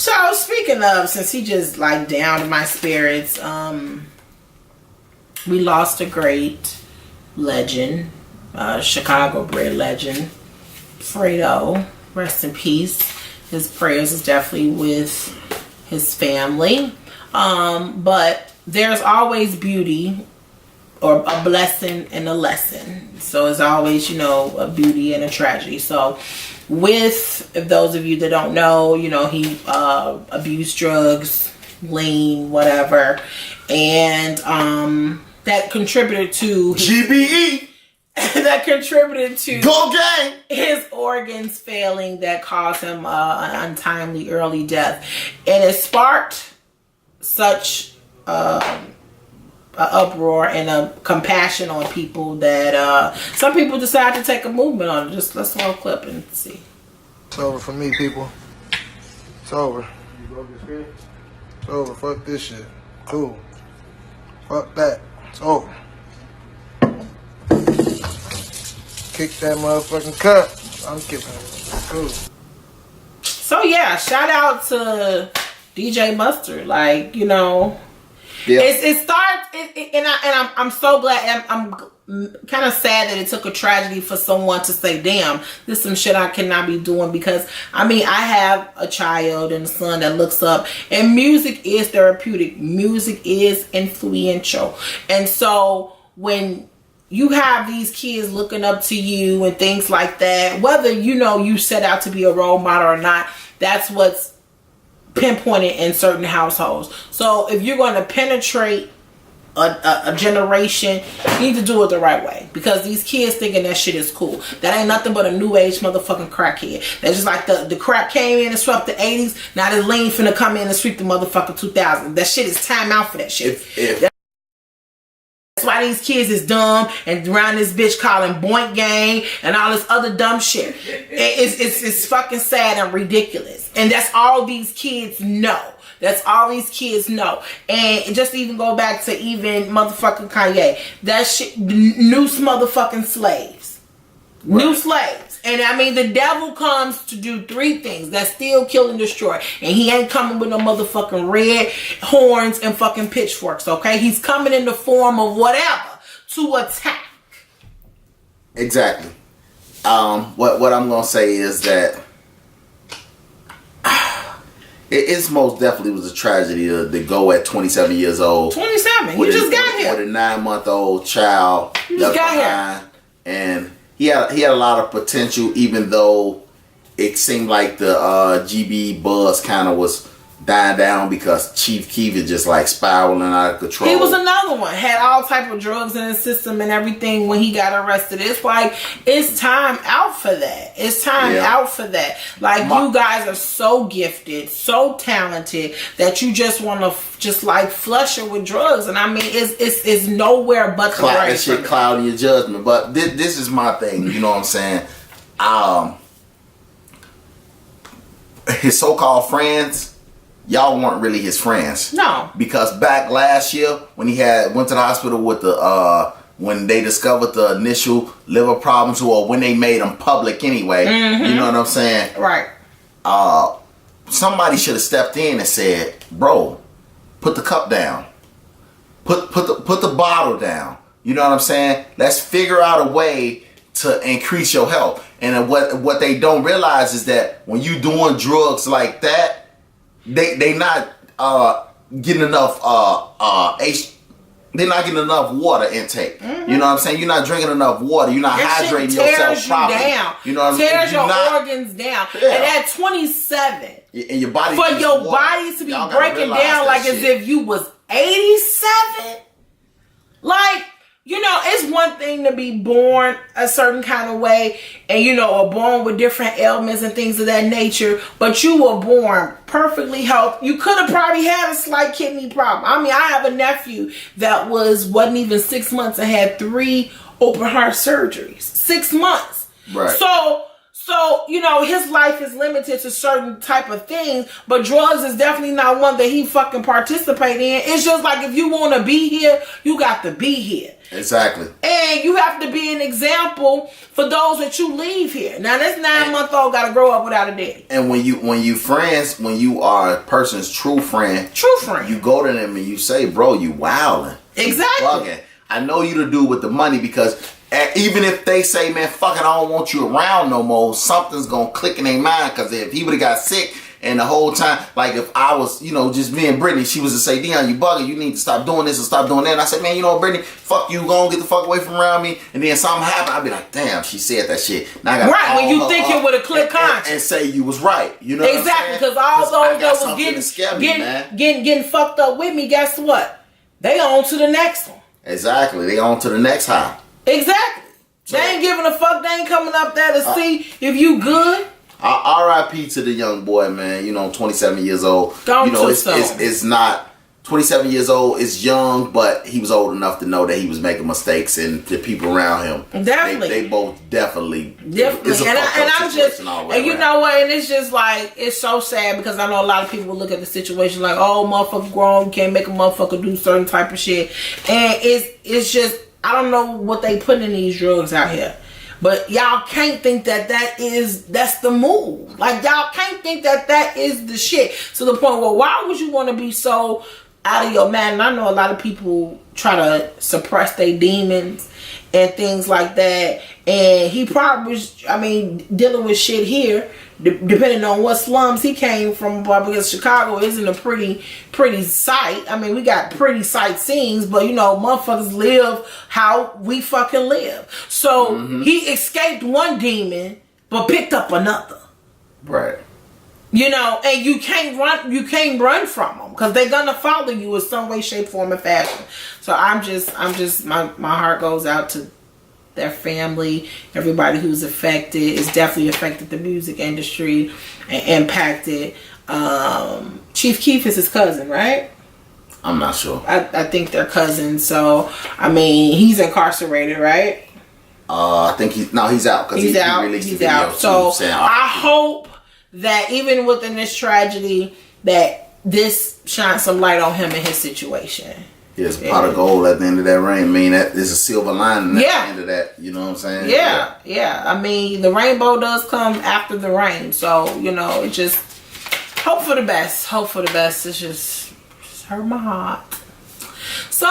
So speaking of, since he just like downed my spirits, we lost a great legend, Chicago bred legend, Fredo. Rest in peace. His prayers is definitely with his family. But there's always beauty or a blessing and a lesson. So it's always, you know, a beauty and a tragedy. So if those of you that don't know, you know, he abused drugs, lean, whatever. And that contributed to GBE. That contributed to Go Gang! His organs failing that caused him an untimely early death. And it sparked such an uproar and a compassion on people that some people decided to take a movement on it. Just let's roll a clip and see. It's over for me, people. It's over. You broke your screen? It's over. Fuck this shit. Cool. Fuck that. It's over. Kick that motherfucking cup. I'm kidding. Cool. So yeah, shout out to DJ Mustard. Like, you know, Yeah. it starts, and I'm so glad. I'm kind of sad that it took a tragedy for someone to say, "Damn, this is some shit I cannot be doing." Because I mean, I have a child and a son that looks up, and music is therapeutic. Music is influential, and so when you have these kids looking up to you and things like that, whether you know you set out to be a role model or not, that's what's pinpointed in certain households. So if you're going to penetrate a generation, you need to do it the right way, because these kids thinking that shit is cool. That ain't nothing but a new age motherfucking crackhead. That's just like the crack came in and swept the 80s. Now this lean finna come in and sweep the motherfucking 2000s. That shit is time out for that shit. That's why these kids is dumb and around this bitch calling Boink Gang and all this other dumb shit. It's fucking sad and ridiculous. And that's all these kids know. That's all these kids know. And just even go back to even motherfucking Kanye. That shit, noose motherfucking slaves. Right. New slaves. And I mean, the devil comes to do three things. That's steal, kill, and destroy. And he ain't coming with no motherfucking red horns and fucking pitchforks, okay? He's coming in the form of whatever to attack. Exactly. What I'm gonna say is that it's most definitely was a tragedy to go at 27 years old. 27. You just got here. With a 9-month-old child. You just got here. And he had a lot of potential, even though it seemed like the GB buzz kind of was dying down because Chief Keef is just like spiraling out of control. He was another one. Had all type of drugs in his system and everything when he got arrested. It's like, it's time out for that. It's time out for that. Like, you guys are so gifted, so talented that you just want to just like flush it with drugs. And I mean, it's nowhere but the right. That shit clouding your judgment. But this is my thing. You know what I'm saying? His so-called friends, y'all weren't really his friends. No. Because back last year when he went to the hospital with the when they discovered the initial liver problems, or when they made them public anyway, you know what I'm saying? Right. Somebody should have stepped in and said, "Bro, put the cup down. Put the bottle down." You know what I'm saying? Let's figure out a way to increase your health. And what they don't realize is that when you doing drugs like that, they not getting enough they're not getting enough water intake. You know what I'm saying? You're not drinking enough water. You're not hydrating yourself properly. You know what I'm saying? Tears your organs down. Yeah. And at 27, and your body for your body to be breaking down like as if you was 87, like, you know, it's one thing to be born a certain kind of way and, you know, are born with different ailments and things of that nature, but you were born perfectly healthy. You could have probably had a slight kidney problem. I mean, I have a nephew that wasn't even 6 months and had 3 open heart surgeries. 6 months. Right. So, you know, his life is limited to certain type of things, but drugs is definitely not one that he fucking participate in. It's just like, if you want to be here, you got to be here. Exactly. And you have to be an example for those that you leave here. Now, this 9-month-old got to grow up without a daddy. And when you are a person's true friend, you go to them and you say, bro, you wildin'. Exactly. You bugging. I know you to do with the money, because even if they say, man, fuck it, I don't want you around no more, something's gonna click in their mind. Because if he would have got sick and the whole time, like if I was, you know, just me and Brittany, she was to say, Dion, you bugging, you need to stop doing this and stop doing that. And I said, man, you know, Brittany, fuck you, go on, get the fuck away from around me. And then something happened, I'd be like, damn, she said that shit. Now I gotta right, when you call think her it would have clicked conscious. and say you was right. You know exactly, because all those that was getting fucked up with me, guess what? They on to the next one. Exactly. They on to the next high. Exactly. So, they ain't giving a fuck. They ain't coming up there to see if you good. R.I.P. to the young boy, man. You know, 27 years old. Don't you know, it's not 27 years old. It's young, but he was old enough to know that he was making mistakes, and the people around him, definitely, they both definitely. It's a I'm just, and you know what? And it's just like, it's so sad, because I know a lot of people look at the situation like, oh, motherfucker grown, you can't make a motherfucker do certain type of shit, and it's just, I don't know what they put in these drugs out here. But y'all can't think that's the move. Like, y'all can't think that is the shit. To the point where, why would you want to be so out of your mind? And I know a lot of people try to suppress their demons and things like that. And he probably was, dealing with shit here, depending on what slums he came from, because Chicago isn't a pretty sight. We got pretty sight scenes, but you know, motherfuckers live how we fucking live. So he escaped one demon, but picked up another. Right. You know, and you can't run from them, because they're gonna follow you in some way, shape, form, and fashion. So my heart goes out to their family, everybody who's affected. It's definitely affected the music industry and impacted. Chief Keef is his cousin, right? I'm not sure. I think they're cousins. So he's incarcerated, right? I think he's out, because he released the video. Out. So I hope that even within this tragedy, that this shines some light on him and his situation. There's a pot of gold at the end of that rain. That there's a silver lining at the end of that. You know what I'm saying? Yeah. The rainbow does come after the rain. So, you know, it just, hope for the best. Hope for the best. It's just hurt my heart. So,